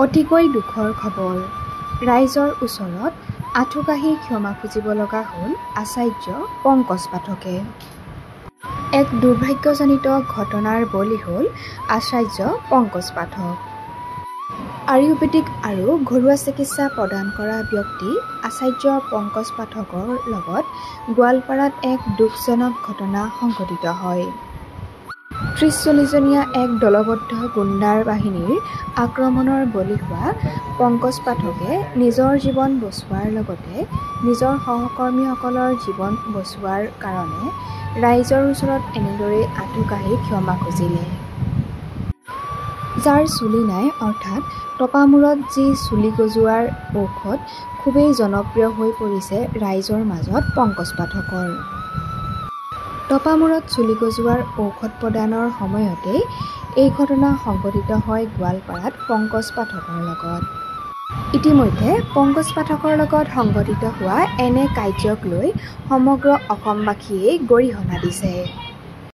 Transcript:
অতিকৈ দুখৰ খবৰ। ৰাইজৰ ওচৰত আঁঠুকাঢ়ি ক্ষমা খুজিব লগা হ'ল আচাৰ্য পংকজ পাঠকে। এক দুৰ্ভাগ্যজনিত ঘটনাৰ বলি হ'ল আচাৰ্য পংকজ পাঠক। আয়ুৰ্বেদিক আৰু ঘৰুৱা চিকিৎসা প্ৰদান কৰা ব্যক্তি আচাৰ্য পংকজ পাঠকৰ লগত গোৱালপাৰাত এক দুখজনক ঘটনা সংঘটিত হয়। ৩০-৪০ জনীয়া এক দলবদ্ধ গুণ্ডাৰ বাহিনীৰ আক্ৰমণৰ বলি হোৱা পংকজ পাঠকে নিজৰ জীৱন বচোৱাৰ লগতে নিজৰ সহকৰ্মীসকলৰ জীৱন বচোৱাৰ কাৰণে ৰাইজৰ ওচৰত এনেদৰে আঁঠুকাঢ়ি ক্ষমা খুজিলে। যাৰ চুলি নাই অৰ্থাৎ টপামূৰত যি চুলি গজোৱাৰ ঔষধ খুবেই জনপ্ৰিয় হৈ পৰিছে ৰাইজৰ মাজত পংকজ পাঠকৰ। টপামূৰত চুলি গজোৱাৰ ঔষধ প্ৰদানৰ সময়তেই এই ঘটনা সংঘটিত হয় গোৱালপাৰাত পংকজ পাঠকৰ লগত। ইতিমধ্যে পংকজ পাঠকৰ লগত সংঘটিত হোৱা এনে কাৰ্যক লৈ সমগ্ৰ অসমবাসীয়ে গৰিহণা দিছে।